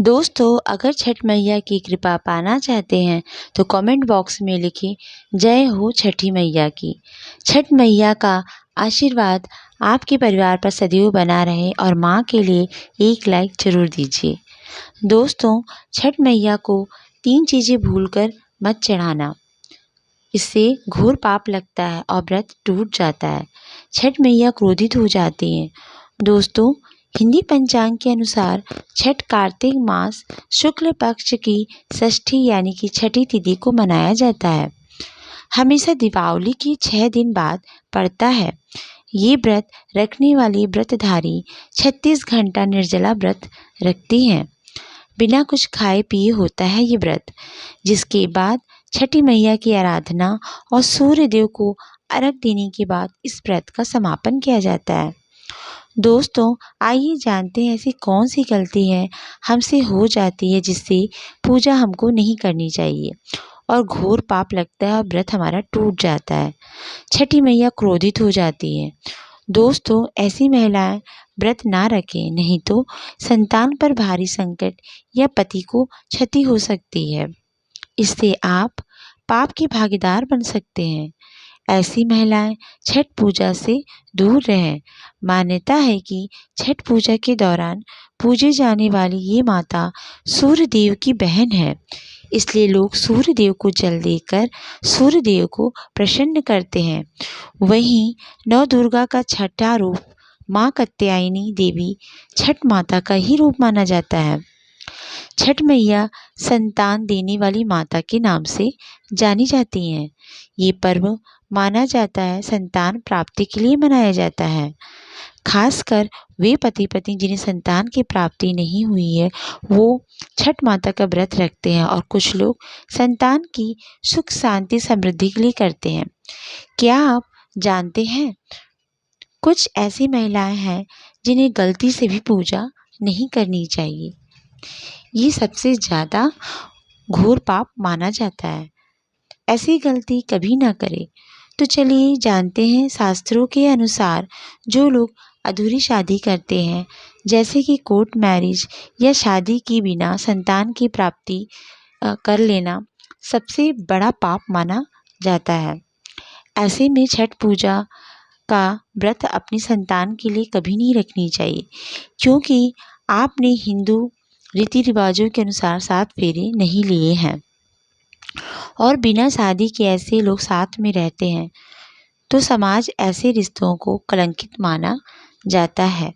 दोस्तों, अगर छठ मैया की कृपा पाना चाहते हैं तो कमेंट बॉक्स में लिखें जय हो छठी मैया की। छठ मैया का आशीर्वाद आपके परिवार पर सदैव बना रहे और माँ के लिए एक लाइक जरूर दीजिए। दोस्तों, छठ मैया को 3 चीज़ें भूलकर मत चढ़ाना, इससे घोर पाप लगता है और व्रत टूट जाता है। छठ मैया क्रोधित हो जाती हैं। दोस्तों, हिंदी पंचांग के अनुसार छठ कार्तिक मास शुक्ल पक्ष की षष्ठी यानी कि छठी तिथि को मनाया जाता है। हमेशा दीपावली की 6 दिन बाद पड़ता है। ये व्रत रखने वाली व्रतधारी 36 घंटा निर्जला व्रत रखती हैं। बिना कुछ खाए पिए होता है ये व्रत, जिसके बाद छठी मैया की आराधना और सूर्य देव को अर्घ देने के बाद इस व्रत का समापन किया जाता है। दोस्तों, आइए जानते हैं ऐसी कौन सी गलती है हमसे हो जाती है जिससे पूजा हमको नहीं करनी चाहिए और घोर पाप लगता है और व्रत हमारा टूट जाता है। छठी मैया क्रोधित हो जाती है। दोस्तों, ऐसी महिलाएं व्रत ना रखें, नहीं तो संतान पर भारी संकट या पति को क्षति हो सकती है। इससे आप पाप के भागीदार बन सकते हैं। ऐसी महिलाएं छठ पूजा से दूर रहें। मान्यता है कि छठ पूजा के दौरान पूजे जाने वाली ये माता सूर्य देव की बहन है, इसलिए लोग सूर्य देव को जल देकर सूर्य देव को प्रसन्न करते हैं। वहीं नौ दुर्गा का छठा रूप माँ कात्यायनी देवी छठ माता का ही रूप माना जाता है। छठ मैया संतान देने वाली माता के नाम से जानी जाती हैं। ये पर्व माना जाता है संतान प्राप्ति के लिए मनाया जाता है। खासकर वे पति पत्नी जिन्हें संतान की प्राप्ति नहीं हुई है, वो छठ माता का व्रत रखते हैं और कुछ लोग संतान की सुख शांति समृद्धि के लिए करते हैं। क्या आप जानते हैं, कुछ ऐसी महिलाएं हैं जिन्हें गलती से भी पूजा नहीं करनी चाहिए। ये सबसे ज़्यादा घोर पाप माना जाता है। ऐसी गलती कभी ना करें। तो चलिए जानते हैं, शास्त्रों के अनुसार जो लोग अधूरी शादी करते हैं, जैसे कि कोर्ट मैरिज या शादी के बिना संतान की प्राप्ति कर लेना, सबसे बड़ा पाप माना जाता है। ऐसे में छठ पूजा का व्रत अपनी संतान के लिए कभी नहीं रखनी चाहिए, क्योंकि आपने हिंदू रीति रिवाजों के अनुसार 7 फेरे नहीं लिए हैं और बिना शादी के ऐसे लोग साथ में रहते हैं, तो समाज ऐसे रिश्तों को कलंकित माना जाता है।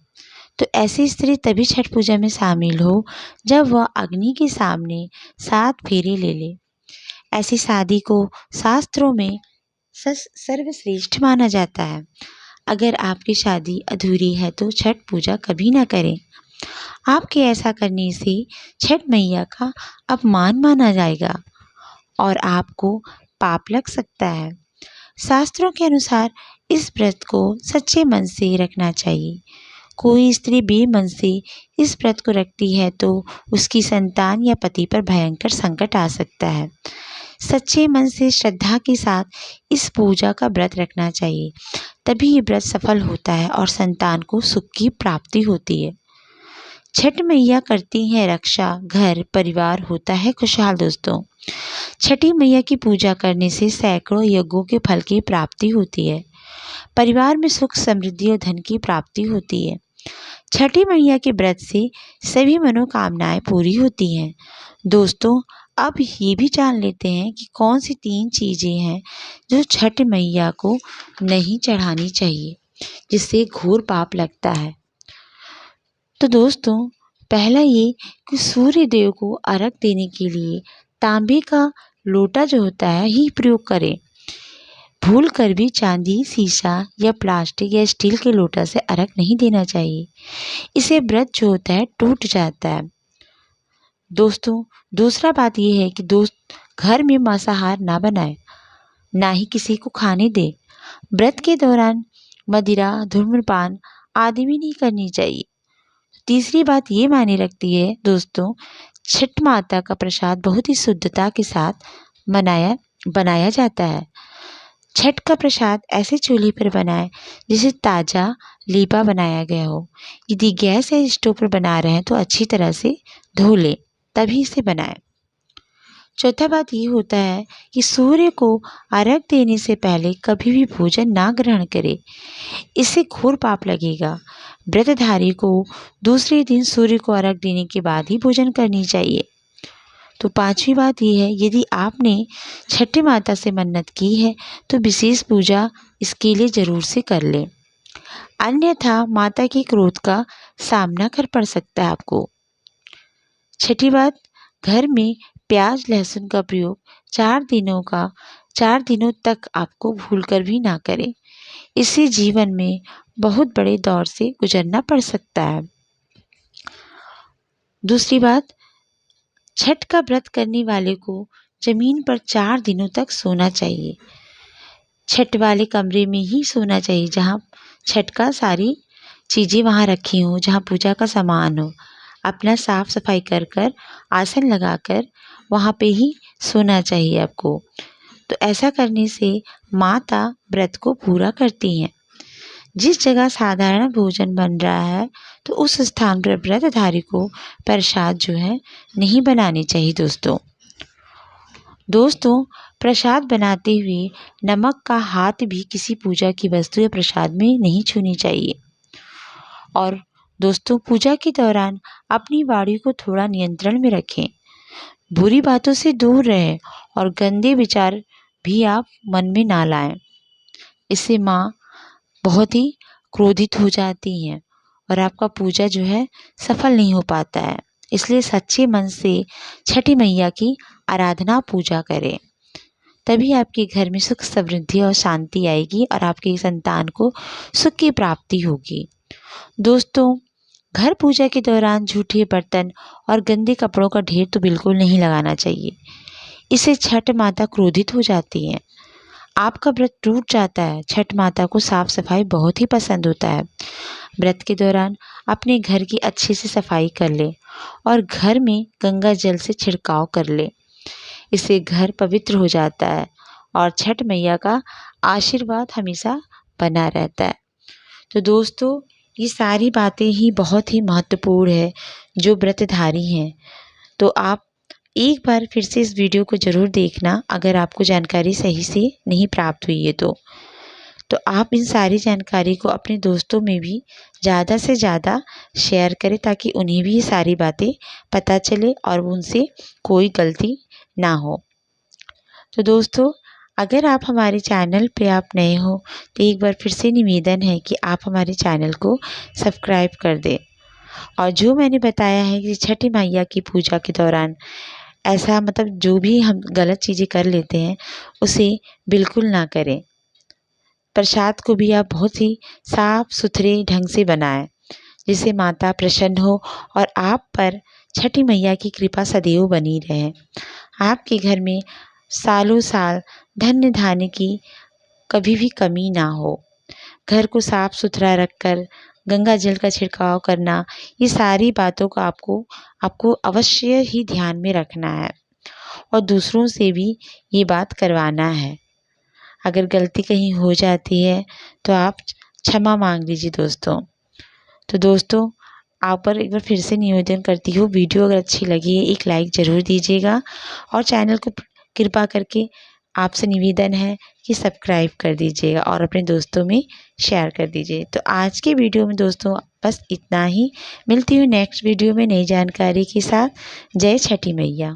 तो ऐसी स्त्री तभी छठ पूजा में शामिल हो जब वह अग्नि के सामने 7 फेरे ले ले। ऐसी शादी को शास्त्रों में सर्वश्रेष्ठ माना जाता है। अगर आपकी शादी अधूरी है तो छठ पूजा कभी ना करें। आपके ऐसा करने से छठ मैया का अपमान माना जाएगा और आपको पाप लग सकता है। शास्त्रों के अनुसार इस व्रत को सच्चे मन से रखना चाहिए। कोई स्त्री बेमन से इस व्रत को रखती है तो उसकी संतान या पति पर भयंकर संकट आ सकता है। सच्चे मन से श्रद्धा के साथ इस पूजा का व्रत रखना चाहिए, तभी ये व्रत सफल होता है और संतान को सुख की प्राप्ति होती है। छठ मैया करती हैं रक्षा, घर परिवार होता है खुशहाल। दोस्तों, छठी मैया की पूजा करने से सैकड़ों यज्ञों के फल की प्राप्ति होती है। परिवार में सुख समृद्धि और धन की प्राप्ति होती है। छठी मैया के व्रत से सभी मनोकामनाएं पूरी होती हैं। दोस्तों, अब ये भी जान लेते हैं कि कौन सी 3 चीज़ें हैं जो छठ मैया को नहीं चढ़ानी चाहिए, जिससे घोर पाप लगता है। तो दोस्तों, पहला ये कि सूर्य देव को अर्घ देने के लिए तांबे का लोटा जो होता है ही प्रयोग करें। भूल कर भी चांदी, शीशा या प्लास्टिक या स्टील के लोटा से अर्घ नहीं देना चाहिए। इसे व्रत जो होता है टूट जाता है। दोस्तों, दूसरा बात यह है कि घर में मांसाहार ना बनाए, ना ही किसी को खाने दे। व्रत के दौरान मदिरा, धूम्रपान आदि भी नहीं करनी चाहिए। तीसरी बात ये मायने रखती है दोस्तों, छठ माता का प्रसाद बहुत ही शुद्धता के साथ बनाया जाता है। छठ का प्रसाद ऐसे चूल्हे पर बनाएं जिसे ताज़ा लीपा बनाया गया हो। यदि गैस या स्टोव पर बना रहे हैं तो अच्छी तरह से धो लें, तभी इसे बनाएं। चौथा बात ये होता है कि सूर्य को अर्घ देने से पहले कभी भी भोजन ना ग्रहण करें, इससे घोर पाप लगेगा। व्रतधारी को दूसरे दिन सूर्य को अर्घ देने के बाद ही भोजन करनी चाहिए। तो पांचवी बात यह है, यदि आपने छठी माता से मन्नत की है तो विशेष पूजा इसके लिए जरूर से कर लें, अन्यथा माता के क्रोध का सामना कर पड़ सकता है आपको। छठी बात, घर में प्याज लहसुन का प्रयोग 4 दिनों तक आपको भूलकर भी ना करें, इससे जीवन में बहुत बड़े दौर से गुजरना पड़ सकता है। दूसरी बात, छठ का व्रत करने वाले को जमीन पर 4 दिनों तक सोना चाहिए। छठ वाले कमरे में ही सोना चाहिए जहाँ छठ का सारी चीज़ें वहाँ रखी हों, जहाँ पूजा का सामान हो। अपना साफ सफाई कर कर आसन लगाकर वहाँ पे ही सोना चाहिए आपको। तो ऐसा करने से माता व्रत को पूरा करती हैं। जिस जगह साधारण भोजन बन रहा है तो उस स्थान पर व्रतधारी को प्रसाद जो है नहीं बनानी चाहिए। दोस्तों प्रसाद बनाते हुए नमक का हाथ भी किसी पूजा की वस्तु या प्रसाद में नहीं छूनी चाहिए। और दोस्तों पूजा के दौरान अपनी वाणी को थोड़ा नियंत्रण में रखें, बुरी बातों से दूर रहें और गंदे विचार भी आप मन में ना लाएं। इससे माँ बहुत ही क्रोधित हो जाती हैं और आपका पूजा जो है सफल नहीं हो पाता है। इसलिए सच्चे मन से छठी मैया की आराधना पूजा करें, तभी आपके घर में सुख समृद्धि और शांति आएगी और आपके संतान को सुख की प्राप्ति होगी। दोस्तों घर पूजा के दौरान झूठे बर्तन और गंदे कपड़ों का ढेर तो बिल्कुल नहीं लगाना चाहिए, इससे छठ माता क्रोधित हो जाती हैं, आपका व्रत टूट जाता है। छठ माता को साफ सफाई बहुत ही पसंद होता है। व्रत के दौरान अपने घर की अच्छे से सफाई कर ले और घर में गंगा जल से छिड़काव कर ले, इससे घर पवित्र हो जाता है और छठ मैया का आशीर्वाद हमेशा बना रहता है। तो दोस्तों ये सारी बातें ही बहुत ही महत्वपूर्ण है जो व्रतधारी हैं। तो आप एक बार फिर से इस वीडियो को ज़रूर देखना अगर आपको जानकारी सही से नहीं प्राप्त हुई है तो आप इन सारी जानकारी को अपने दोस्तों में भी ज़्यादा से ज़्यादा शेयर करें ताकि उन्हें भी ये सारी बातें पता चले और उनसे कोई गलती ना हो। तो दोस्तों अगर आप हमारे चैनल पे आप नए हो तो एक बार फिर से निवेदन है कि आप हमारे चैनल को सब्सक्राइब कर दें और जो मैंने बताया है कि छठी मैया की पूजा के दौरान ऐसा जो भी हम गलत चीज़ें कर लेते हैं उसे बिल्कुल ना करें। प्रसाद को भी आप बहुत ही साफ सुथरे ढंग से बनाएं जिससे माता प्रसन्न हो और आप पर छठी मैया की कृपा सदैव बनी रहे। आपके घर में सालों साल धन्य धान्य की कभी भी कमी ना हो। घर को साफ सुथरा रखकर गंगा जल का छिड़काव करना, ये सारी बातों का आपको अवश्य ही ध्यान में रखना है और दूसरों से भी ये बात करवाना है। अगर गलती कहीं हो जाती है तो आप क्षमा मांग लीजिए दोस्तों। तो दोस्तों आप पर एक बार फिर से निवेदन करती हूँ, वीडियो अगर अच्छी लगी है एक लाइक ज़रूर दीजिएगा और चैनल को कृपा करके आपसे निवेदन है कि सब्सक्राइब कर दीजिएगा और अपने दोस्तों में शेयर कर दीजिए। तो आज के वीडियो में दोस्तों बस इतना ही। मिलती हूँ नेक्स्ट वीडियो में नई जानकारी के साथ। जय छठी मैया।